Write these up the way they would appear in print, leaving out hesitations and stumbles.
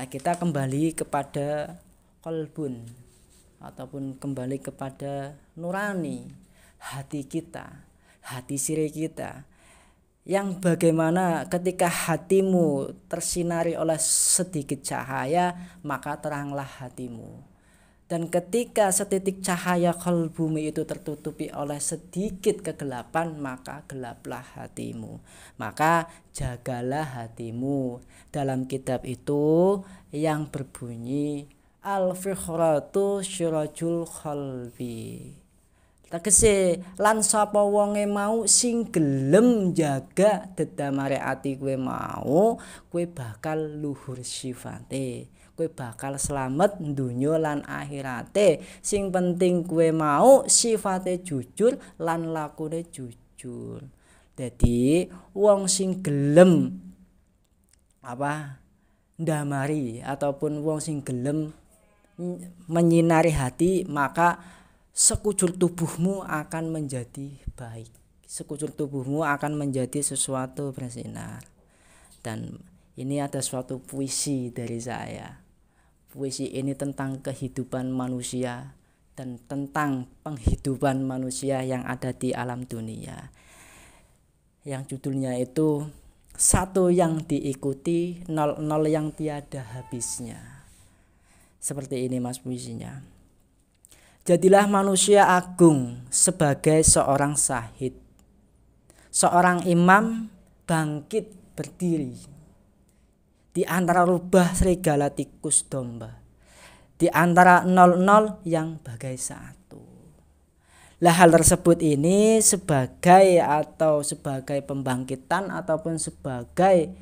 Nah, kita kembali kepada qalbun ataupun kembali kepada nurani hati kita, hati siri kita, yang bagaimana ketika hatimu tersinari oleh sedikit cahaya, maka teranglah hatimu. Dan ketika setitik cahaya qalbumu itu tertutupi oleh sedikit kegelapan, maka gelaplah hatimu. Maka jagalah hatimu. Dalam kitab itu yang berbunyi al-fikhratu syirajul qalbi. Tegese lan sapa wonge mau sing gelem jaga dedamare ati kowe mau, kowe bakal luhur sifate. Kowe bakal selamat donya lan akhirate. Sing penting kowe mau sifate jujur lan lakune jujur. Dadi wong sing gelem ndamari ataupun wong sing gelem menyinari hati, maka sekujur tubuhmu akan menjadi baik. Sekujur tubuhmu akan menjadi sesuatu bersinar. Dan ini ada suatu puisi dari saya. Puisi ini tentang kehidupan manusia dan tentang penghidupan manusia yang ada di alam dunia. Yang judulnya itu satu yang diikuti, nol yang tiada habisnya. Seperti ini mas puisinya. Jadilah manusia agung sebagai seorang syahid. Seorang imam bangkit berdiri di antara rubah serigala tikus domba, di antara nol yang bagai satu. Lah hal tersebut ini sebagai pembangkitan ataupun sebagai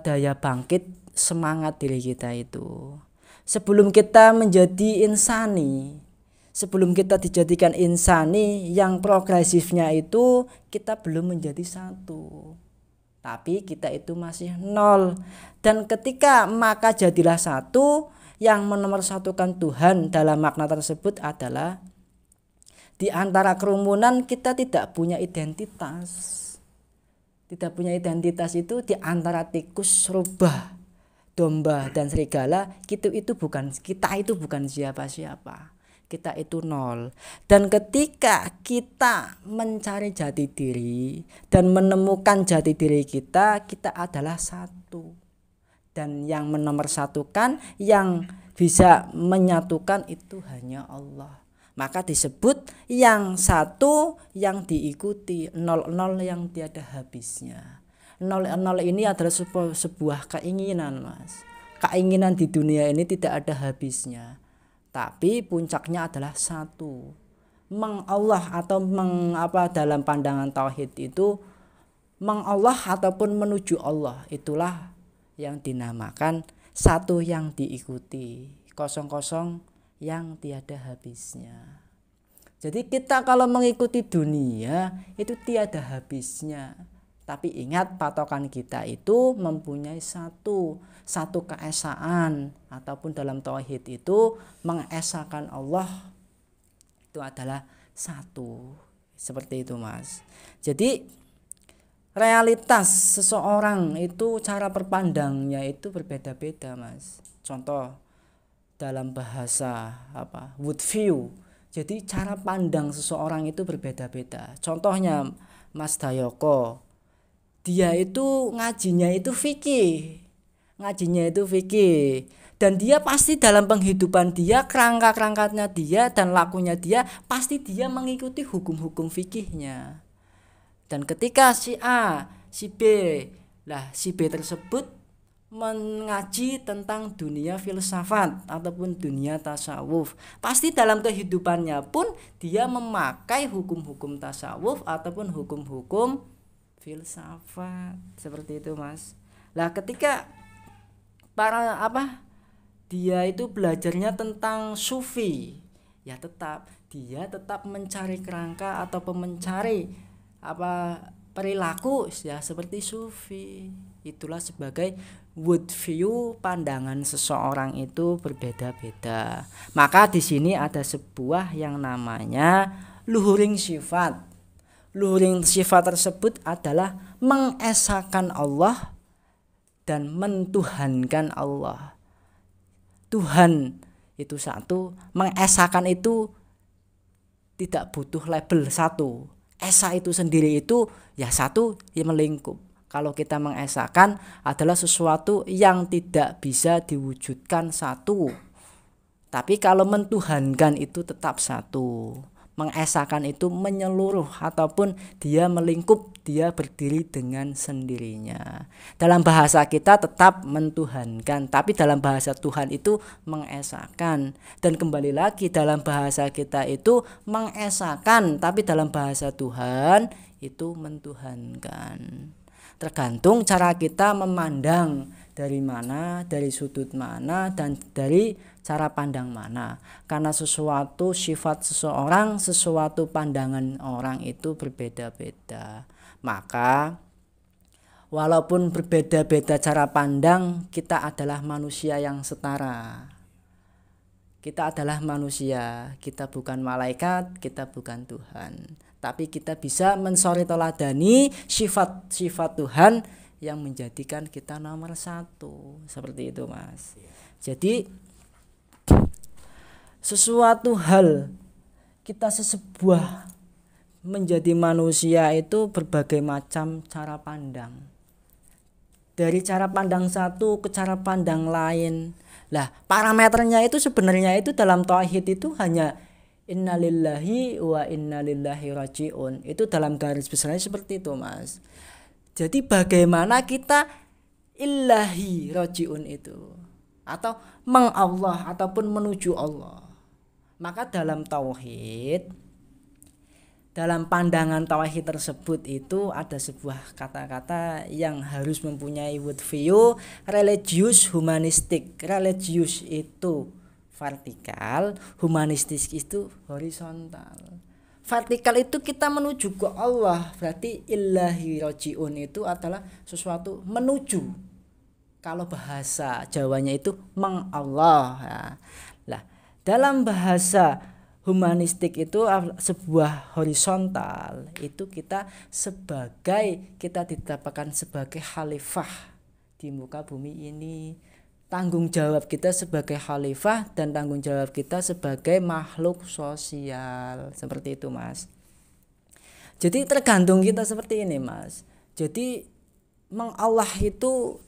daya bangkit semangat diri kita itu. Sebelum kita menjadi insani, sebelum kita dijadikan insani yang progresifnya itu, kita belum menjadi satu. Tapi kita itu masih nol. Dan ketika maka jadilah satu, yang menomorsatukan Tuhan dalam makna tersebut adalah di antara kerumunan kita tidak punya identitas. Tidak punya identitas itu di antara tikus, rubah, domba dan serigala, kita itu bukan siapa-siapa. Kita itu nol. Dan ketika kita mencari jati diri dan menemukan jati diri kita adalah satu. Dan yang menomorsatukan, yang bisa menyatukan itu hanya Allah. Maka disebut yang satu yang diikuti, nol yang tiada habisnya. Nol ini adalah sebuah keinginan mas. Keinginan di dunia ini tidak ada habisnya. Tapi puncaknya adalah satu. Mengallah atau dalam pandangan tauhid itu mengallah ataupun menuju Allah, itulah yang dinamakan satu yang diikuti, kosong yang tiada habisnya. Jadi kita kalau mengikuti dunia itu tiada habisnya. Tapi ingat patokan kita itu mempunyai satu keesaan, ataupun dalam tauhid itu mengesakan Allah itu adalah satu. Seperti itu mas. Jadi realitas seseorang itu cara berpandangnya itu berbeda-beda mas. Contoh dalam bahasa wood view. Jadi cara pandang seseorang itu berbeda-beda. Contohnya Mas Dayoko, dia itu ngajinya itu fikih. Dan dia pasti dalam penghidupan dia, kerangka-kerangkanya dia dan lakunya dia, pasti dia mengikuti hukum-hukum fikihnya. Dan ketika si A, si B tersebut mengaji tentang dunia filsafat ataupun dunia tasawuf, pasti dalam kehidupannya pun dia memakai hukum-hukum tasawuf ataupun hukum-hukum filsafat. Seperti itu mas. Lah ketika dia itu belajarnya tentang sufi, ya dia tetap mencari kerangka ataupun mencari perilaku ya seperti sufi. Itulah sebagai wood view, pandangan seseorang itu berbeda-beda. Maka di sini ada sebuah yang namanya luhuring sifat. Luhuring sifat tersebut adalah mengesahkan Allah dan mentuhankan Allah. Tuhan itu satu, mengesakan itu tidak butuh label satu. Esa itu sendiri itu ya satu yang melingkup. Kalau kita mengesakan adalah sesuatu yang tidak bisa diwujudkan satu. Tapi kalau mentuhankan itu tetap satu. Mengesakan itu menyeluruh ataupun dia melingkup, dia berdiri dengan sendirinya. Dalam bahasa kita tetap mentuhankan, tapi dalam bahasa Tuhan itu mengesakan. Dan kembali lagi dalam bahasa kita itu mengesakan, tapi dalam bahasa Tuhan itu mentuhankan. Tergantung cara kita memandang, dari mana, dari sudut mana, dan dari cara pandang mana. Karena sesuatu sifat seseorang, sesuatu pandangan orang itu berbeda-beda. Maka walaupun berbeda-beda cara pandang, kita adalah manusia yang setara. Kita adalah manusia, kita bukan malaikat, kita bukan Tuhan. Tapi kita bisa mensori teladani sifat-sifat Tuhan yang menjadikan kita nomor satu. Seperti itu, Mas. Jadi sesuatu hal kita sebuah menjadi manusia itu berbagai macam cara pandang. Dari cara pandang satu ke cara pandang lain. Lah, parameternya itu sebenarnya itu dalam tauhid itu hanya innalillahi wa innalillahi rajiun. Itu dalam garis besarnya seperti itu, Mas. Jadi bagaimana kita ilahi rajiun itu atau mengallah ataupun menuju Allah. Maka dalam tauhid, dalam pandangan tauhid tersebut itu ada sebuah kata-kata yang harus mempunyai worldview religius humanistik. Religius itu vertikal, humanistis itu horizontal. Vertikal itu kita menuju ke Allah, berarti ilahi rojiun itu adalah sesuatu menuju. Kalau bahasa Jawanya itu mengallah. Nah, dalam bahasa humanistik itu sebuah horizontal, itu kita ditetapkan sebagai khalifah di muka bumi ini. Tanggung jawab kita sebagai khalifah dan tanggung jawab kita sebagai makhluk sosial. Seperti itu, Mas. Jadi tergantung kita seperti ini, Mas. Jadi mengallah itu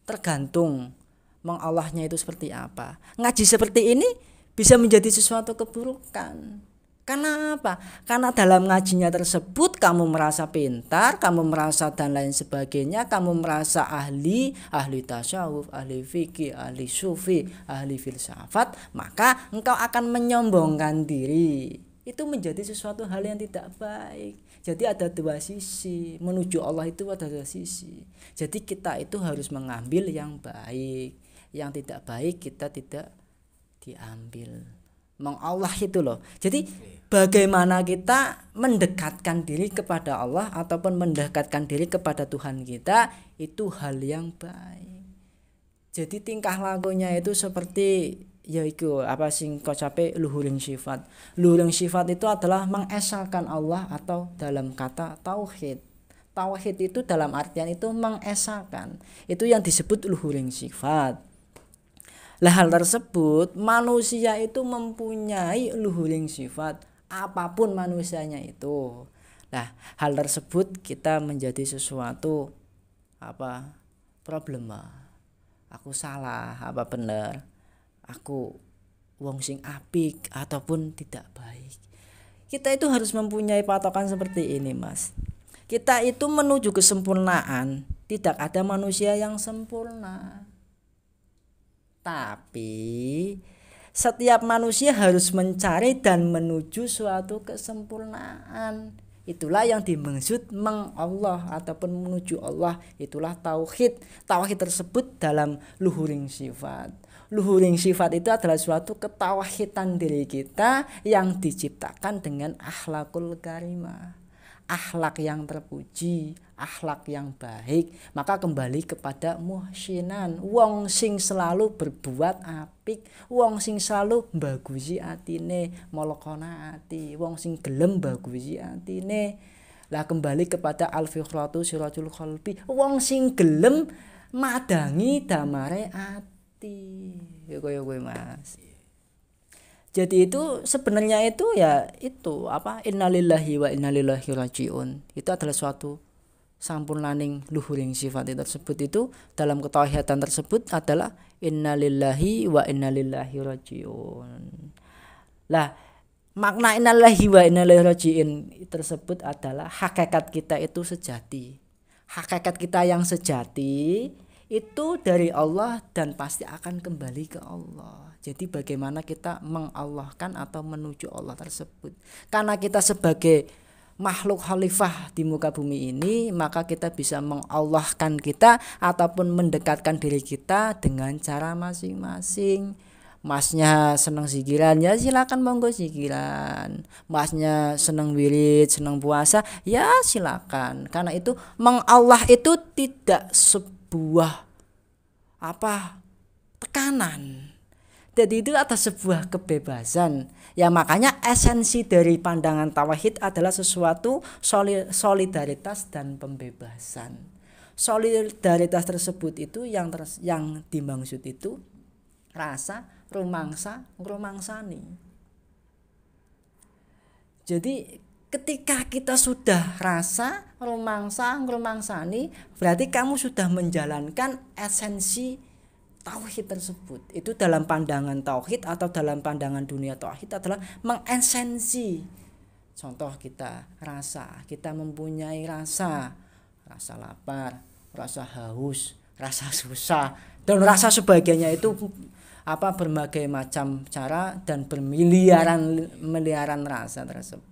tergantung mengallahnya itu seperti apa. Ngaji seperti ini bisa menjadi sesuatu keburukan. Karena apa? Karena dalam ngajinya tersebut kamu merasa pintar, kamu merasa dan lain sebagainya, kamu merasa ahli tasawuf, ahli fikih, ahli sufi, ahli filsafat, maka engkau akan menyombongkan diri. Itu menjadi sesuatu hal yang tidak baik. Jadi ada dua sisi, menuju Allah itu ada dua sisi. Jadi kita itu harus mengambil yang baik, yang tidak baik kita tidak diambil. Mengallah itu loh. Jadi bagaimana kita mendekatkan diri kepada Allah ataupun mendekatkan diri kepada Tuhan kita itu hal yang baik. Jadi tingkah lakunya itu seperti yaitu apa sing kocape luhuring sifat. Luhuring sifat itu adalah mengesahkan Allah atau dalam kata tauhid. Tauhid itu dalam artian itu mengesahkan. Itu yang disebut luhuring sifat. Lah hal tersebut manusia itu mempunyai luhuring sifat apapun manusianya itu. Nah, hal tersebut kita menjadi sesuatu problema. Aku salah apa benar? Aku wong sing apik ataupun tidak baik. Kita itu harus mempunyai patokan seperti ini, Mas. Kita itu menuju kesempurnaan, tidak ada manusia yang sempurna. Tapi setiap manusia harus mencari dan menuju suatu kesempurnaan. Itulah yang dimaksud mengallah ataupun menuju Allah. Itulah tauhid. Tauhid tersebut dalam luhuring sifat. Luhuring sifat itu adalah suatu ketauhidan diri kita yang diciptakan dengan akhlakul karimah. Akhlak yang terpuji, akhlak yang baik. Maka kembali kepada muhsinan, wong sing selalu berbuat apik, wong sing selalu bagusi atine, molokona ati, wong sing gelem bagusi atine. Lah kembali kepada al-fikhratu siratul qalbi, wong sing gelem madangi damare ati. Ya kaya kowe Mas. Jadi itu sebenarnya itu ya itu innalillahi wa inna ilaihi rajiun. Itu adalah suatu sampurnaning luhuring sifat tersebut itu dalam ketauhidan tersebut adalah innalillahi wa inna ilaihi rajiun. Lah makna innalillahi wa inna ilaihi rajiun tersebut adalah hakikat kita itu sejati. Hakikat kita yang sejati itu dari Allah dan pasti akan kembali ke Allah. Jadi bagaimana kita mengallahkan atau menuju Allah tersebut. Karena kita sebagai makhluk khalifah di muka bumi ini, maka kita bisa mengallahkan kita ataupun mendekatkan diri kita dengan cara masing-masing. Masnya senang zikiran, ya silakan monggo zikiran. Masnya senang wirid, senang puasa, ya silakan. Karena itu mengallah itu tidak sebuah tekanan. Jadi itu atas sebuah kebebasan. Ya makanya esensi dari pandangan tauhid adalah sesuatu solidaritas dan pembebasan. Solidaritas tersebut itu yang dimaksud itu rasa rumangsa ngrumangsani. Jadi ketika kita sudah rasa rumangsa ngrumangsani, berarti kamu sudah menjalankan esensi tauhid tersebut. Itu dalam pandangan tauhid atau dalam pandangan dunia tauhid adalah mengesensi. Contoh kita mempunyai rasa lapar, rasa haus, rasa susah dan rasa sebagainya itu berbagai macam cara dan bermiliaran rasa tersebut.